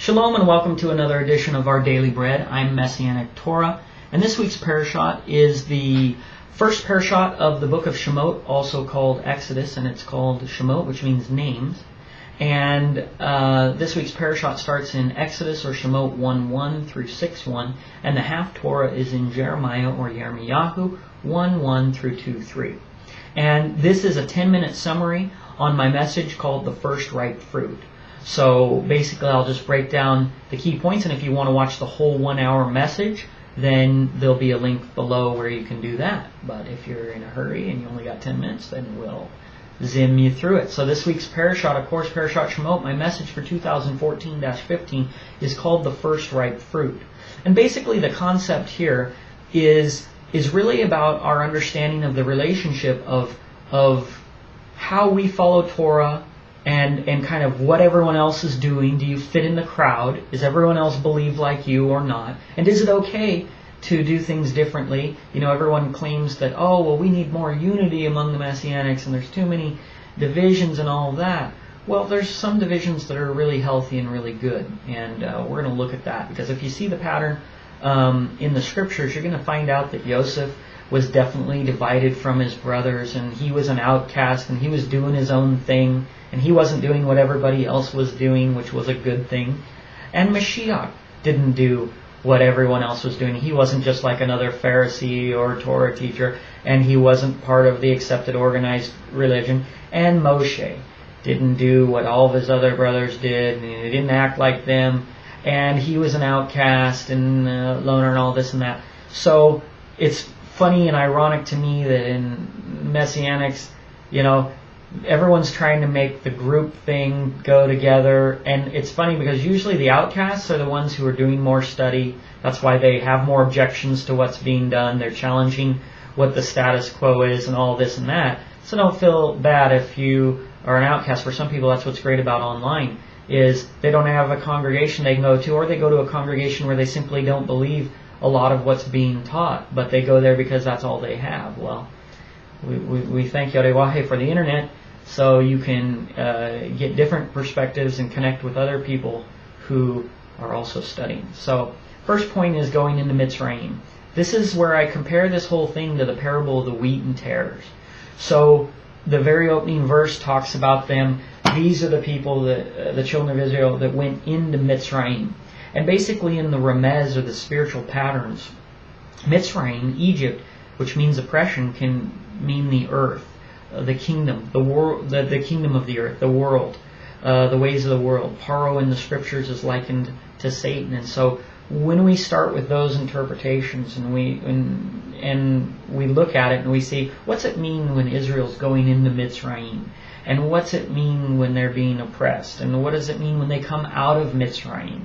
Shalom and welcome to another edition of our Daily Bread. I'm Messianic Torah, and this week's Parashat is the first Parashat of the book of Shemot, also called Exodus, and it's called Shemot, which means names. And this week's Parashat starts in Exodus, or Shemot 1:1 through 6:1, and the half Torah is in Jeremiah, or Yirmiyahu 1:1 through 2:3. And this is a 10-minute summary on my message called The First Ripe Fruit. So basically I'll just break down the key points, and if you want to watch the whole 1-hour message, then there'll be a link below where you can do that. But if you're in a hurry and you only got 10 minutes, then we'll zim you through it. So this week's Parashat, of course, Parashat Shemot, my message for 2014-15 is called The First Ripe Fruit. And basically the concept here is really about our understanding of the relationship of how we follow Torah and kind of what everyone else is doing. Do you fit in the crowd? Does everyone else believe like you or not? And is it okay to do things differently? You know, everyone claims that, oh, well, we need more unity among the Messianics and there's too many divisions and all of that. Well, there's some divisions that are really healthy and really good, and we're going to look at that, because if you see the pattern in the scriptures, you're going to find out that Joseph was definitely divided from his brothers, and he was an outcast, and he was doing his own thing, and he wasn't doing what everybody else was doing, which was a good thing. And Mashiach didn't do what everyone else was doing. He wasn't just like another Pharisee or Torah teacher, and he wasn't part of the accepted organized religion. And Moshe didn't do what all of his other brothers did, and he didn't act like them, and he was an outcast and loner and all this and that. So it's funny and ironic to me that in Messianics, you know, everyone's trying to make the group thing go together, and it's funny because usually the outcasts are the ones who are doing more study. That's why they have more objections to what's being done. They're challenging what the status quo is and all this and that. So don't feel bad if you are an outcast. For some people, that's what's great about online, is they don't have a congregation they can go to, or they go to a congregation where they simply don't believe a lot of what's being taught, but they go there because that's all they have. Well, we thank Yahuwah for the internet, so you can get different perspectives and connect with other people who are also studying. So first point is going into Mitzrayim. This is where I compare this whole thing to the parable of the wheat and tares. So the very opening verse talks about them. These are the people, the children of Israel, that went into Mitzrayim. And basically in the Ramez, or the spiritual patterns, Mitzrayim, Egypt, which means oppression, can mean the earth, the kingdom, the world, the kingdom of the earth, the world, the ways of the world. Paro in the scriptures is likened to Satan. And so when we start with those interpretations and we look at it and we see, what's it mean when Israel's going into Mitzrayim? And what's it mean when they're being oppressed? And what does it mean when they come out of Mitzrayim?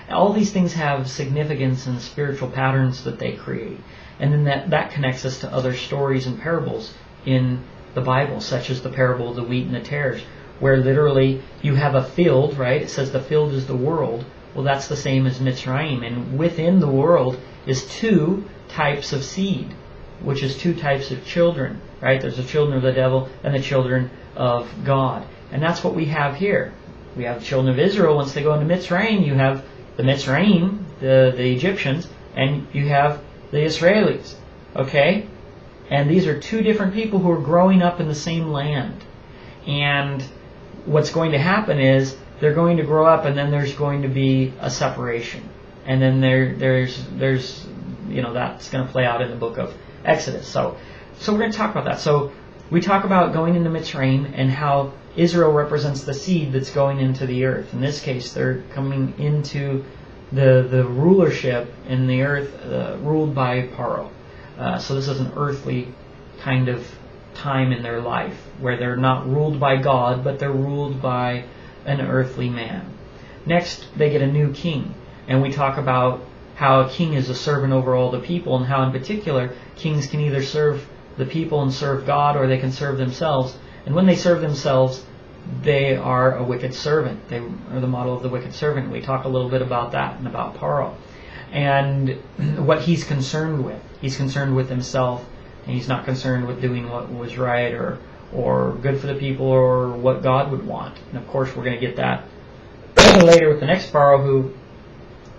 All these things have significance and spiritual patterns that they create. And then that connects us to other stories and parables in the Bible, such as the parable of the wheat and the tares, where literally you have a field, right? It says the field is the world. Well, that's the same as Mitzrayim. And within the world is two types of seed, which is two types of children, right? There's the children of the devil and the children of God. And that's what we have here. We have the children of Israel. Once they go into Mitzrayim, you have the Mitzrayim, the Egyptians, and you have the Israelis, okay? And these are two different people who are growing up in the same land. And what's going to happen is they're going to grow up, and then there's going to be a separation. And then there's you know, that's going to play out in the book of Exodus. So we're going to talk about that. So we talk about going into Mitzrayim and how Israel represents the seed that's going into the earth. In this case, they're coming into the rulership in the earth ruled by Paro. So this is an earthly kind of time in their life where they're not ruled by God, but they're ruled by an earthly man. Next, they get a new king. And we talk about how a king is a servant over all the people, and how in particular kings can either serve the people and serve God, or they can serve themselves. And when they serve themselves, they are a wicked servant. They are the model of the wicked servant. We talk a little bit about that and about Paro. And what he's concerned with. He's concerned with himself, and he's not concerned with doing what was right or good for the people or what God would want. And of course we're going to get that later with the next Paro who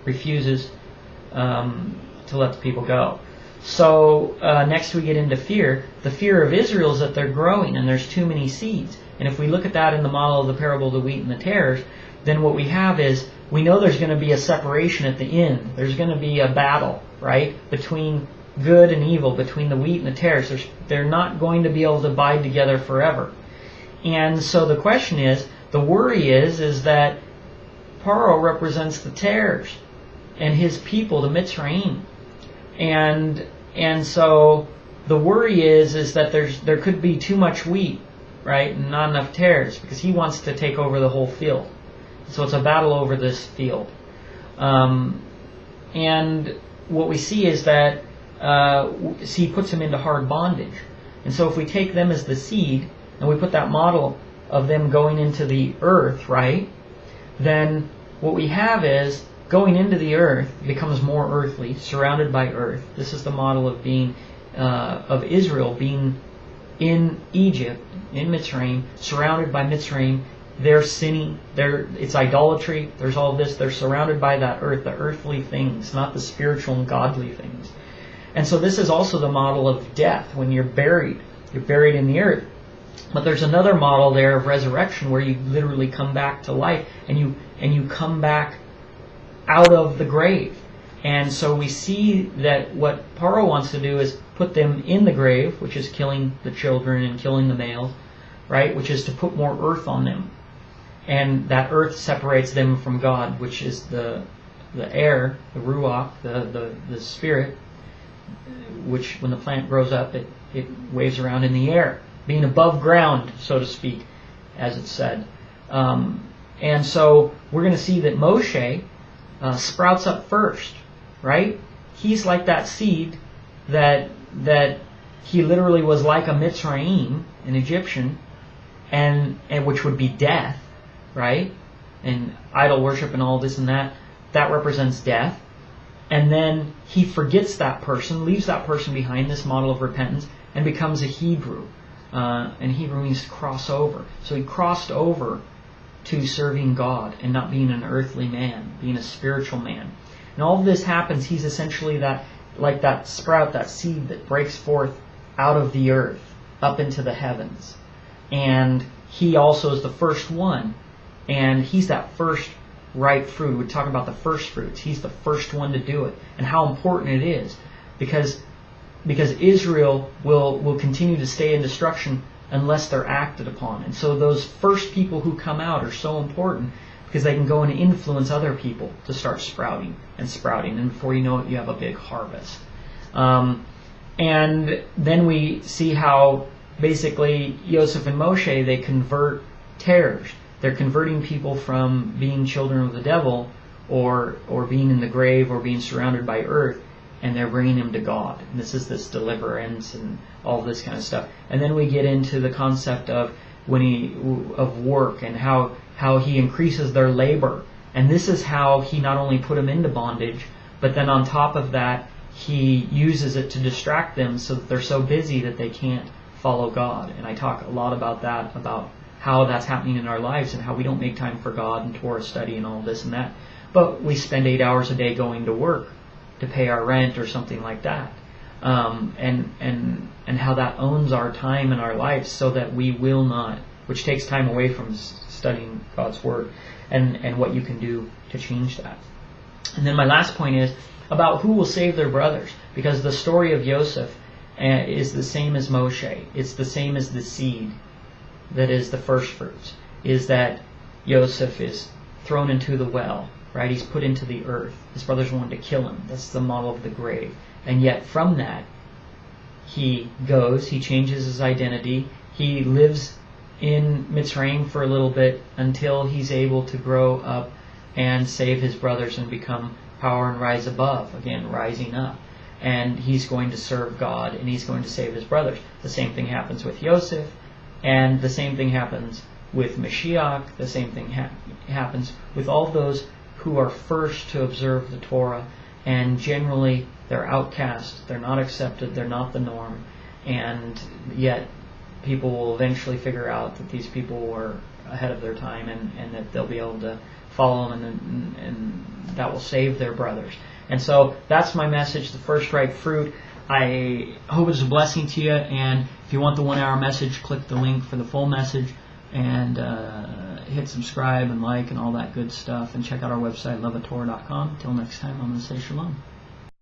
refuses to let the people go. So next we get into fear. The fear of Israel is that they're growing and there's too many seeds. And if we look at that in the model of the parable of the wheat and the tares, then what we have is, we know there's going to be a separation at the end. There's going to be a battle, right, between good and evil, between the wheat and the tares. They're not going to be able to abide together forever. And so the question is, the worry is that Paro represents the tares and his people, the Mitzrayim. And so the worry is that there could be too much wheat, right, and not enough tares, because he wants to take over the whole field. So it's a battle over this field. And what we see is that he puts them into hard bondage. And so if we take them as the seed, and we put that model of them going into the earth, right, then what we have is, going into the earth becomes more earthly, surrounded by earth. This is the model of being, of Israel being in Egypt, in Mitzrayim, surrounded by Mitzrayim. They're sinning, it's idolatry, there's all this, they're surrounded by that earth, the earthly things, not the spiritual and godly things. And so this is also the model of death, when you're buried in the earth. But there's another model there of resurrection where you literally come back to life, and you come back out of the grave. And so we see that what Paro wants to do is put them in the grave, which is killing the children and killing the males, right, which is to put more earth on them. And that earth separates them from God, which is the air, the ruach, the spirit, which when the plant grows up, it waves around in the air, being above ground, so to speak, as it's said. And so we're going to see that Moshe sprouts up first, right? He's like that seed that he literally was like a Mitzrayim, an Egyptian, and which would be death, right? And idol worship and all this and that represents death. And then he forgets that person, leaves that person behind, this model of repentance, and becomes a Hebrew. And Hebrew means to cross over. So he crossed over to serving God and not being an earthly man, being a spiritual man. And all of this happens, he's essentially like that sprout, that seed that breaks forth out of the earth, up into the heavens. And he also is the first one. And he's that first ripe fruit. We're talking about the first fruits. He's the first one to do it. And how important it is. Because Israel will continue to stay in destruction unless they're acted upon. And so those first people who come out are so important, because they can go and influence other people to start sprouting. And before you know it, you have a big harvest. And then we see how basically Yosef and Moshe, they convert tares. They're converting people from being children of the devil or being in the grave or being surrounded by earth, and they're bringing them to God. And this deliverance and all this kind of stuff. And then we get into the concept of work and how he increases their labor. And this is how he not only put them into bondage, but then on top of that, he uses it to distract them so that they're so busy that they can't follow God. And I talk a lot about that, about how that's happening in our lives and how we don't make time for God and Torah study and all this and that. But we spend 8 hours a day going to work to pay our rent or something like that. And how that owns our time and our lives, so that we will not, which takes time away from studying God's Word, and what you can do to change that. And then my last point is about who will save their brothers, because the story of Yosef is the same as Moshe. It's the same as the seed that is the first fruits, is that Yosef is thrown into the well, right? He's put into the earth. His brothers wanted to kill him. That's the model of the grave. And yet from that, he goes, he changes his identity, he lives in Mitzrayim for a little bit until he's able to grow up and save his brothers and become power and rise above, again, rising up. And he's going to serve God, and he's going to save his brothers. The same thing happens with Yosef, and the same thing happens with Mashiach, the same thing happens with all those who are first to observe the Torah, and generally they're outcast, they're not accepted, they're not the norm, and yet people will eventually figure out that these people were ahead of their time, and that they'll be able to follow them, and that will save their brothers. And so that's my message, the first ripe fruit. I hope it's a blessing to you, and if you want the 1 hour message, click the link for the full message, and hit subscribe and like and all that good stuff, and check out our website, loveatorah.com. Till next time, I'm going to say shalom.